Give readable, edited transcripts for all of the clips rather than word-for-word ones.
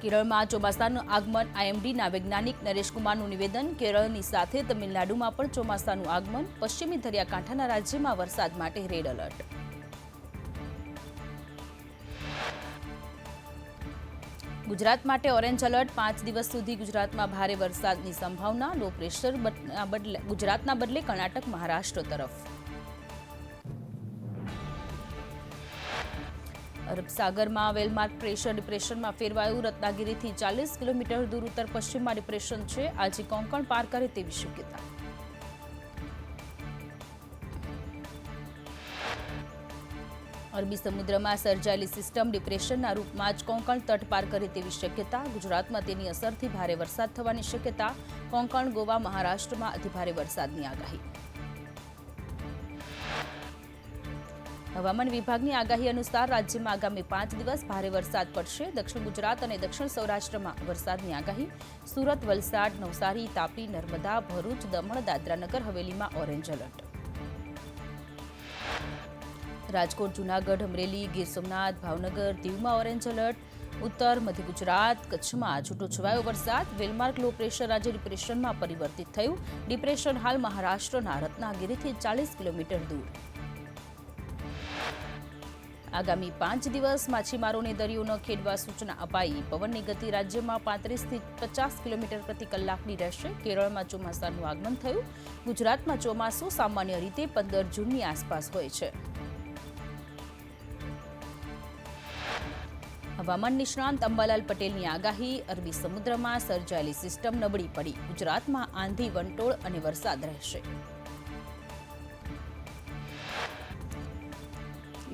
કેરળમાં ચોમાસાનું આગમન આઈએમડીના વૈજ્ઞાનિક નરેશ કુમારનું નિવેદન કેરળની સાથે તમિલનાડુમાં પણ ચોમાસાનું આગમન પશ્ચિમી દરિયાકાંઠાના રાજ્યમાં વરસાદ માટે રેડ એલર્ટ ગુજરાત માટે ઓરેન્જ એલર્ટ 5 દિવસ સુધી ગુજરાતમાં ભારે વરસાદની સંભાવના લો પ્રેશર ગુજરાતના બદલે કર્ણાટક મહારાષ્ટ્ર તરફ અરબ સાગરમાં વેલમાર્ક પ્રેશર ડિપ્રેશનમાં ફેરવાયું રત્નાગીરીથી 40 કિલોમીટર દૂર ઉત્તર પશ્ચિમમાં ડિપ્રેશન છે આજે કોંકણ પાર કરે તેવી શક્યતા અરબી સમુદ્રમાં સર્જાયેલી સિસ્ટમ ડિપ્રેશનના રૂપમાં જ કોંકણ તટ પાર કરે તેવી શક્યતા ગુજરાતમાં તેની અસરથી ભારે વરસાદ થવાની શક્યતા કોંકણ ગોવા મહારાષ્ટ્રમાં અતિભારે વરસાદની આગાહી હવામાન વિભાગની આગાહી અનુસાર રાજ્યમાં આગામી 5 દિવસ ભારે વરસાદ પડશે દક્ષિણ ગુજરાત અને દક્ષિણ સૌરાષ્ટ્રમાં વરસાદની આગાહી સુરત વલસાડ નવસારી તાપી નર્મદા ભરૂચ દમણ દાદરાનગર હવેલીમાં ઓરેન્જ એલર્ટ રાજકોટ જૂનાગઢ અમરેલી ગીર સોમનાથ ભાવનગર દીવમાં ઓરેન્જ એલર્ટ ઉત્તર મધ્ય ગુજરાત કચ્છમાં છૂટોછવાયો વરસાદ વેલમાર્ક લો પ્રેશર આજે ડિપ્રેશનમાં પરિવર્તિત થયું ડિપ્રેશન હાલ મહારાષ્ટ્રના રત્નાગીરીથી 40 કિલોમીટર દૂર આગામી 5 દિવસ માછીમારોને દરિયો ન ખેડવા સૂચના અપાઈ પવનની ગતિ રાજ્યમાં 35 થી 50 કિલોમીટર પ્રતિ કલાકની રહેશે કેરળમાં ચોમાસાનું આગમન થયું ગુજરાતમાં ચોમાસું સામાન્ય રીતે 15 જૂનની આસપાસ હોય છે હવામાન નિષ્ણાંત અંબાલાલ પટેલની આગાહી અરબી સમુદ્રમાં સર્જાયેલી સિસ્ટમ નબળી પડી ગુજરાતમાં આંધી વંટોળ અને વરસાદ રહેશે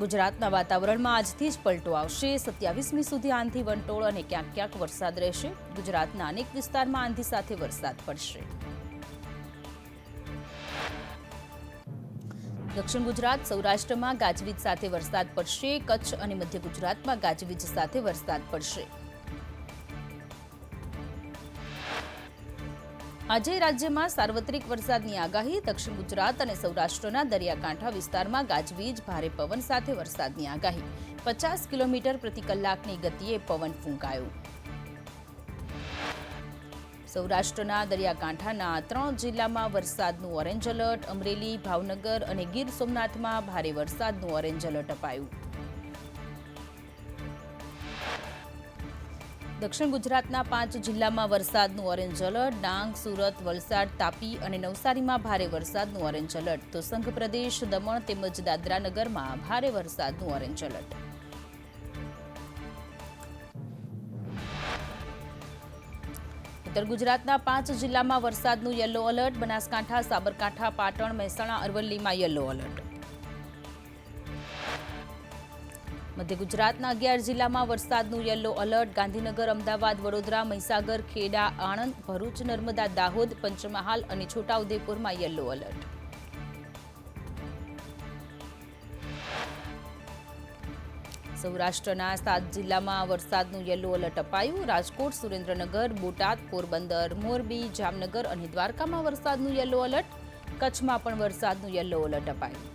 ગુજરાતના વાતાવરણમાં આજથી જ પલટો આવશે 27મી સુધી આંધી વંટોળ અને ક્યાંક ક્યાંક વરસાદ રહેશે ગુજરાતના અનેક વિસ્તારમાં આંધી સાથે વરસાદ પડશે દક્ષિણ ગુજરાત સૌરાષ્ટ્રમાં ગાજવીજ સાથે વરસાદ પડશે કચ્છ અને મધ્ય ગુજરાતમાં ગાજવીજ સાથે વરસાદ પડશે આજે રાજ્યમાં સાર્વત્રિક વરસાદની આગાહી દક્ષિણ ગુજરાત અને સૌરાષ્ટ્રના દરિયાકાંઠા વિસ્તારમાં ગાજવીજ ભારે પવન સાથે વરસાદની આગાહી 50 કિલોમીટર પ્રતિ કલાકની ગતિએ પવન ફૂંકાયો સૌરાષ્ટ્રના દરિયાકાંઠાના 3 જિલ્લામાં વરસાદનું ઓરેન્જ એલર્ટ અમરેલી ભાવનગર અને ગીર સોમનાથમાં ભારે વરસાદનું ઓરેન્જ એલર્ટ અપાયું દક્ષિણ ગુજરાતના 5 જિલ્લામાં વરસાદનું ઓરેન્જ એલર્ટ ડાંગ સુરત વલસાડ તાપી અને નવસારીમાં ભારે વરસાદનું ઓરેન્જ એલર્ટ તો સંઘ પ્રદેશ દમણ તેમજ દાદરાનગરમાં ભારે વરસાદનું ઓરેન્જ એલર્ટ ઉત્તર ગુજરાતના 5 જિલ્લામાં વરસાદનું યલો એલર્ટ બનાસકાંઠા સાબરકાંઠા પાટણ મહેસાણા અરવલ્લીમાં યલો એલર્ટ મધ્ય ગુજરાતના 11 જિલ્લામાં વરસાદનું યલો એલર્ટ ગાંધીનગર અમદાવાદ વડોદરા મહીસાગર ખેડા આણંદ ભરૂચ નર્મદા દાહોદ પંચમહાલ અને છોટાઉદેપુરમાં યલો એલર્ટ સૌરાષ્ટ્રના 7 જિલ્લામાં વરસાદનું યલો એલર્ટ અપાયું રાજકોટ સુરેન્દ્રનગર બોટાદ પોરબંદર મોરબી જામનગર અને દ્વારકામાં વરસાદનું યલો એલર્ટ કચ્છમાં પણ વરસાદનું યલો એલર્ટ અપાયું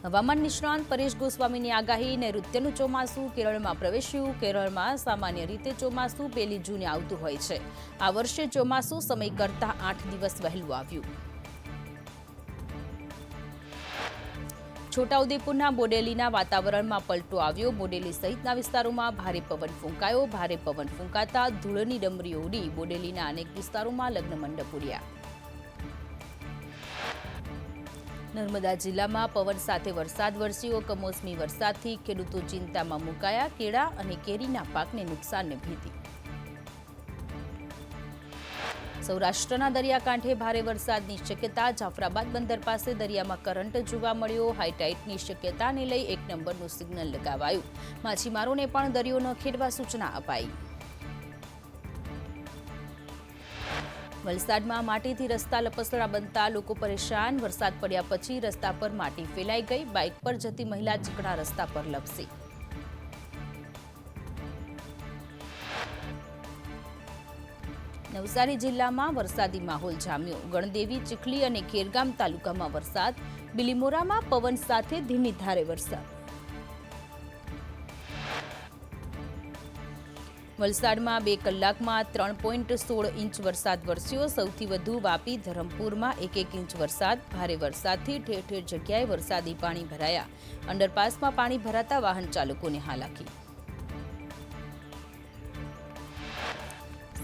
હવામાન નિષ્ણાંત પરેશ ગોસ્વામીની આગાહી નૈઋત્યનું ચોમાસું કેરળમાં પ્રવેશ્યું કેરળમાં સામાન્ય રીતે ચોમાસું 1 જૂને આવતું હોય છે આ વર્ષે ચોમાસું સમય કરતાં 8 દિવસ વહેલું આવ્યું છોટાઉદેપુરના બોડેલીના વાતાવરણમાં પલટો આવ્યો બોડેલી સહિતના વિસ્તારોમાં ભારે પવન ફૂંકાયો ભારે પવન ફૂંકાતા ધૂળની ડમરીઓ ઉડી બોડેલીના અનેક વિસ્તારોમાં લગ્ન મંડપ ઉડ્યા નર્મદા જિલ્લામાં પવન સાથે વરસાદ વરસ્યો કમોસમી વરસાદથી ખેડૂતો ચિંતામાં મુકાયા કેળા અને કેરીના પાકને નુકસાનની ભીતિ સૌરાષ્ટ્રના દરિયાકાંઠે ભારે વરસાદની શક્યતા જાફરાબાદ બંદર પાસે દરિયામાં કરંટ જોવા મળ્યો હાઈટાઈટની શક્યતાને લઈ 1 નંબરનું સિગ્નલ લગાવાયું માછીમારોને પણ દરિયો ન ખેડવા સૂચના અપાઈ વલસાડમાં માટીથી રસ્તા લપસણા બનતા લોકો પરેશાન વરસાદ પડ્યા પછી રસ્તા પર માટી ફેલાઈ ગઈ બાઇક પર જતી મહિલા ચીકણા રસ્તા પર લપસી નવસારી જિલ્લામાં વરસાદી માહોલ જામ્યો ગણદેવી ચીખલી અને ખેરગામ તાલુકામાં વરસાદ બિલીમોરામાં પવન સાથે ધીમી ધારે વરસાદ વલસાડમાં 2 કલાકમાં 3.16 ઇંચ વરસાદ વરસ્યો. સૌથી વધુ વાપી ધરમપુરમાં 1 ઇંચ વરસાદ. ભારે વરસાદથી ઠેર ઠેર જગ્યાએ વરસાદી પાણી ભરાયા. અંડરપાસમાં પાણી ભરાતા વાહન ચાલકોને હાલાકી.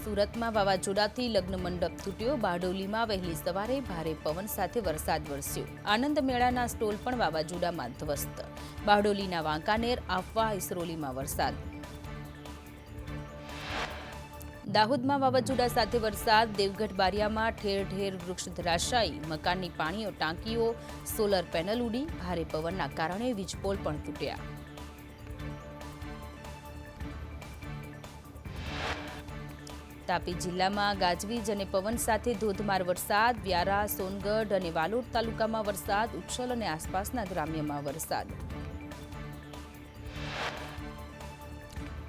સુરતમાં વાવાઝોડાથી લગ્ન મંડપ તૂટ્યો. બારડોલીમાં વહેલી સવારે ભારે પવન સાથે વરસાદ વરસ્યો. આનંદ મેળાના સ્ટોલ પણ વાવાઝોડામાં ધ્વસ્ત. બારડોલીના વાંકાનેર, આફવા, ઇસરોલીમાં વરસાદ. દાહોદમાં વાવાઝોડા સાથે વરસાદ. દેવગઢ બારિયામાં ઠેર ઠેર વૃક્ષ ધરાશાયી. મકાનની પાણીઓ ટાંકીઓ, સોલર પેનલ ઉડી. ભારે પવનના કારણે વીજપોલ પણ તૂટ્યા. તાપી જિલ્લામાં ગાજવીજ અને પવન સાથે ધોધમાર વરસાદ. વ્યારા, સોનગઢ અને વાલોડ તાલુકામાં વરસાદ. ઉચ્છલ અને આસપાસના ગ્રામ્યમાં વરસાદ.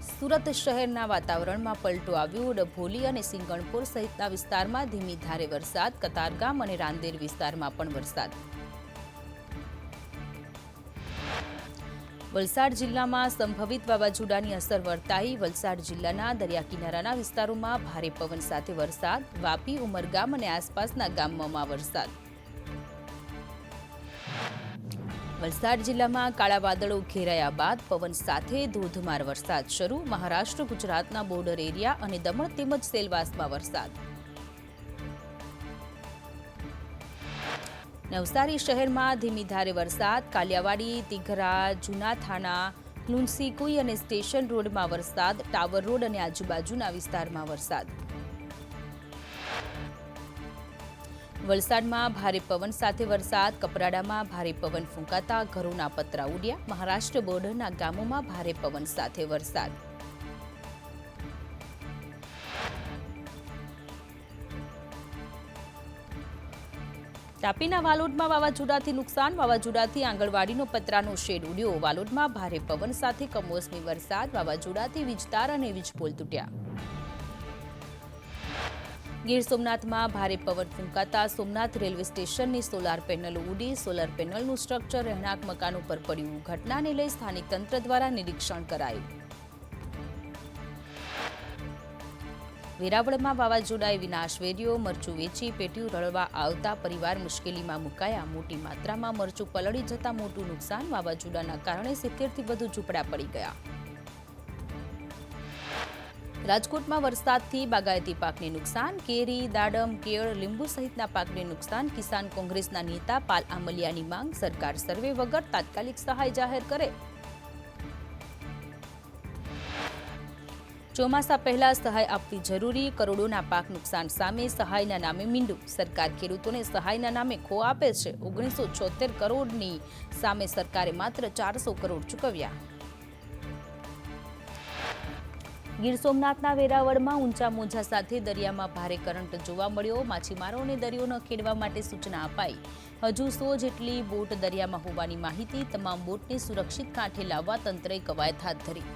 સુરત શહેરના વાતાવરણમાં પલટો આવ્યો. ડભોલી અને સિંગણપુર સહિતના વિસ્તારમાં ધીમી ધારે વરસાદ. કતારગામ અને રાંદેર વિસ્તારમાં પણ વરસાદ. વલસાડ જિલ્લામાં સંભવિત વાવાઝોડાની અસર વર્તાઈ. વલસાડ જિલ્લાના દરિયા કિનારાના વિસ્તારોમાં ભારે પવન સાથે વરસાદ. વાપી, ઉમરગામ અને આસપાસના ગામોમાં વરસાદ. વલસાડ જિલ્લામાં કાળા વાદળો ઘેરાયા બાદ પવન સાથે ધોધમાર વરસાદ શરૂ. મહારાષ્ટ્ર ગુજરાતના બોર્ડર એરિયા અને દમણ તેમજ સેલવાસમાં વરસાદ. નવસારી શહેરમાં ધીમી ધારે વરસાદ. કાલિયાવાડી, તિઘરા, જૂના થાણા, લુન્સીકુઈ અને સ્ટેશન રોડમાં વરસાદ. ટાવર રોડ અને આજુબાજુના વિસ્તારમાં વરસાદ. વલસાડમાં ભારે પવન સાથે વરસાદ. કપરાડામાં ભારે પવન ફૂંકાતા ઘરોના પતરા ઉડ્યા. મહારાષ્ટ્ર બોર્ડરના ગામોમાં ભારે પવન સાથે વરસાદ. તાપીના વાલોડમાં વાવાઝોડાથી નુકસાન. વાવાઝોડાથી આંગણવાડીનો પતરાનો શેડ ઉડ્યો. વાલોડમાં ભારે પવન સાથે કમોસમી વરસાદ. વાવાઝોડાથી વીજતાર અને વીજપોલ તૂટ્યા. ગીર સોમનાથમાં ભારે પવન ફૂંકાતા સોમનાથ રેલવે સ્ટેશનની સોલાર પેનલો ઉડી. સોલાર પેનલનું સ્ટ્રક્ચર રહેણાંક મકાનો પર પડ્યું. ઘટનાને લઈ સ્થાનિક તંત્ર દ્વારા નિરીક્ષણ કરાયું. વેરાવળમાં વાવાઝોડાએ વિનાશ વેર્યો. મરચું વેચી પેટીયું રળવા આવતા પરિવાર મુશ્કેલીમાં મુકાયા. મોટી માત્રામાં મરચું પલળી જતા મોટું નુકસાન. વાવાઝોડાના કારણે 70થી વધુ ઝૂંપડા પડી ગયા. રાજકોટમાં વરસાદથી બાગાયતી પાકને નુકસાન. કેરી, દાડમ, કેળ, લીંબુ સહિતના પાકને નુકસાન. કિસાન કોંગ્રેસના નેતા પાલ આંબલિયાની માંગ. સરકાર સર્વે વગર તાત્કાલિક સહાય જાહેર કરે. ચોમાસા પહેલા સહાય આપવી જરૂરી. કરોડોના પાક નુકસાન સામે સહાયના નામે મીંડું. સરકાર ખેડૂતોને સહાયના નામે ખો આપે છે. 1976 કરોડની સામે સરકારે માત્ર 400 કરોડ ચૂકવ્યા. ગીર સોમનાથના વેરાવળમાં ઊંચા મોજા સાથે દરિયામાં ભારે કરંટ જોવા મળ્યો. માછીમારોને દરિયો ન ખેડવા માટે સૂચના અપાઈ. હજુ 100 જેટલી બોટ દરિયામાં હોવાની માહિતી. તમામ બોટને સુરક્ષિત કાંઠે લાવવા તંત્રએ કવાયત હાથ ધરી.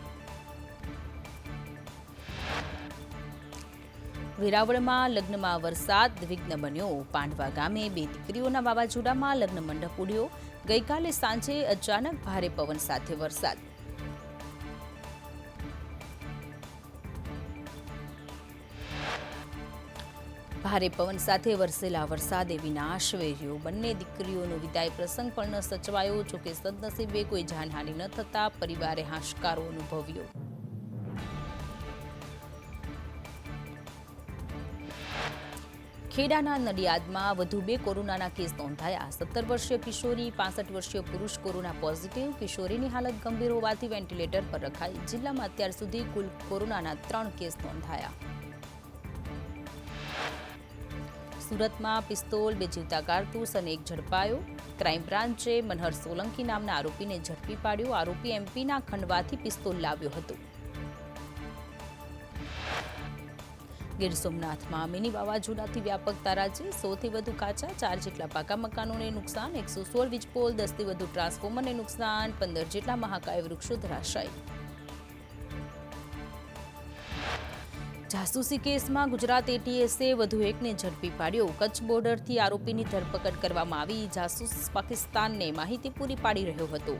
વેરાવળમાં લગ્નમાં વરસાદ વિઘ્ન બન્યો. પાંડવા ગામે 2 દીકરીઓના વાવાઝોડામાં લગ્ન મંડપ ઉડ્યો. ગઈકાલે સાંજે અચાનક ભારે પવન સાથે વરસાદ. ભારે પવન સાથે વરસેલા વરસાદે વિનાશ વેર્યો. બંને દીકરીઓનો વિદાય પ્રસંગ પણ ન સચવાયો. જોકે સદનસીબે કોઈ જાનહાનિ ન થતા પરિવારે હાશકારો અનુભવ્યો. ખેડાના નડિયાદમાં વધુ 2 કોરોનાના કેસ નોંધાયા. 17 વર્ષીય કિશોરી, 65 વર્ષીય પુરુષ કોરોના પોઝિટિવ. કિશોરીની હાલત ગંભીર હોવાથી વેન્ટિલેટર પર રખાઈ. જિલ્લામાં અત્યાર સુધી કુલ કોરોનાના 3 કેસ નોંધાયા. સુરતમાં પિસ્તોલ, 2 જીવતા કારતૂસ અને 1 ઝડપાયો. ક્રાઇમ બ્રાન્ચે મનહર સોલંકી નામના આરોપીને ઝડપી પાડ્યો. આરોપી એમપીના ખંડવાથી પિસ્તોલ લાવ્યો હતો. ગીર સોમનાથમાં મિની વાવાઝોડાથી વ્યાપક તારાજી. 100થી વધુ કાચા, 4 જેટલા પાકા મકાનોને નુકસાન. 116 વીજપોલ, 10થી વધુ ટ્રાન્સફોર્મરને નુકસાન. 15 જેટલા મહાકાય વૃક્ષો ધરાશાયી. જાસૂસી કેસમાં ગુજરાત એટીએસે વધુ એકને ઝડપી પાડ્યો. કચ્છ બોર્ડરથી આરોપીની ધરપકડ કરવામાં આવી. જાસૂસ પાકિસ્તાનને માહિતી પૂરી પાડી રહ્યો હતો.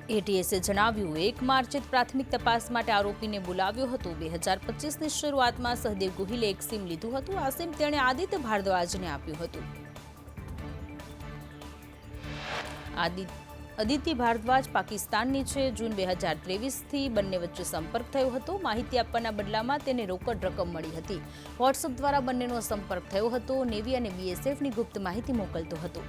એટીએસે જણાવ્યું 1 માર્ચે પ્રાથમિક તપાસ માટે આરોપીને બોલાવ્યો હતો. 2025ની શરૂઆતમાં સહદેવ ગોહિલે એક સિમ લીધું હતું. આ સિમ તેણે આદિત્ય ભારદ્વાજને આપ્યું હતું. આદિત્ય ભારદ્વાજ પાકિસ્તાનની છે. જૂન 2023થી બંને વચ્ચે સંપર્ક થયો હતો. માહિતી આપવાના બદલામાં તેને રોકડ રકમ મળી હતી. વોટ્સએપ દ્વારા બંનેનો સંપર્ક થયો હતો. નેવી અને બીએસએફની ગુપ્ત માહિતી મોકલતો હતો.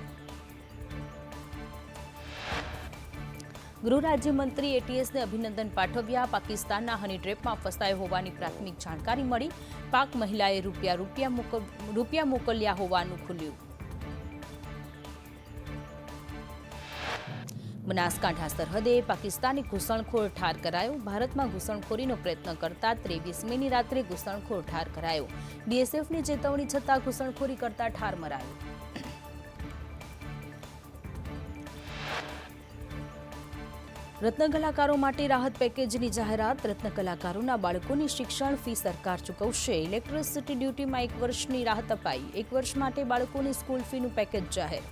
ગૃહ રાજ્યમંત્રી એટીએસને અભિનંદન પાઠવ્યા. પાકિસ્તાનના હની ટ્રેપમાં ફસાયો હોવાની પ્રાથમિક જાણકારી મળી. પાક મહિલાએ રૂપિયા મોકલ્યા હોવાનું ખુલ્યું. બનાસકાંઠા સરહદે પાકિસ્તાની ઘૂસણખોર ઠાર કરાયો. ભારતમાં ઘૂસણખોરીનો પ્રયત્ન કરતા 23 મેની રાત્રે ઘૂસણખોર ઠાર કરાયો. બીએસએફની ચેતવણી છતાં ઘૂસણખોરી કરતા ઠાર મરાયો. રત્ન કલાકારો માટે રાહત પેકેજની જાહેરાત. રત્ન કલાકારોના બાળકોની શિક્ષણ ફી સરકાર ચૂકવશે. ઇલેક્ટ્રિસિટી ડ્યુટીમાં 1 વર્ષની રાહત અપાઈ. 1 વર્ષ માટે બાળકોની સ્કૂલ ફીનું પેકેજ જાહેર.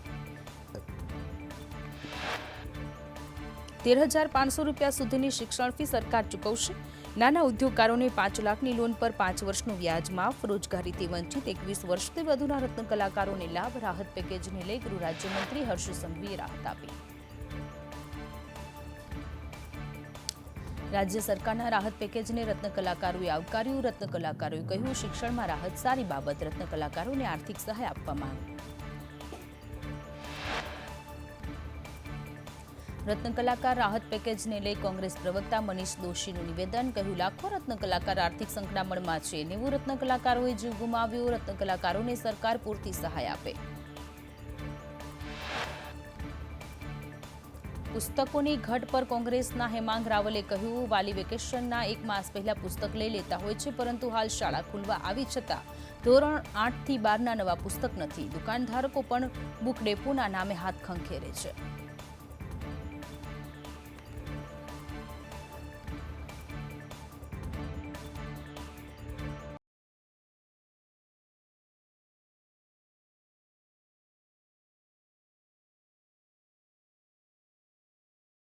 13,500 રૂપિયા સુધીની શિક્ષણ ફી સરકાર ચૂકવશે. નાના ઉદ્યોગકારોને 5 લાખની લોન પર 5 વર્ષનું વ્યાજ માફ. રોજગારીથી વંચિત 21 વર્ષથી વધુના રત્ન કલાકારોને લાભ. રાહત પેકેજને લઈ ગૃહ રાજ્યમંત્રી હર્ષ સંઘવીએ રાહત આપી. રાજ્ય સરકારના રાહત પેકેજને રત્ન કલાકારોએ આવકાર્યું. રત્ન કલાકારોએ કહ્યું, શિક્ષણમાં રાહત સારી બાબત. રત્ન કલાકારોને આર્થિક સહાય આપવામાં આવી. રત્ન કલાકાર રાહત પેકેજને લઈ કોંગ્રેસ પ્રવક્તા મનીષ દોશીનું નિવેદન. કહ્યું, લાખો રત્ન કલાકાર આર્થિક સંકડામણમાં છે. 90 રત્ન કલાકારોએ જીવ ગુમાવ્યો. રત્ન કલાકારોને સરકાર પૂરતી સહાય આપે. પુસ્તકોની ઘટ પર કોંગ્રેસના હેમાંગ રાવલે કહ્યું, વાલી વેકેશનના 1 માસ પહેલા પુસ્તક લઈ લેતા હોય છે, પરંતુ હાલ શાળા ખુલવા આવી છતાં ધોરણ 8 થી 12ના નવા પુસ્તક નથી. દુકાનધારકો પણ બુક ડેપોના નામે હાથ ખંખેરે છે.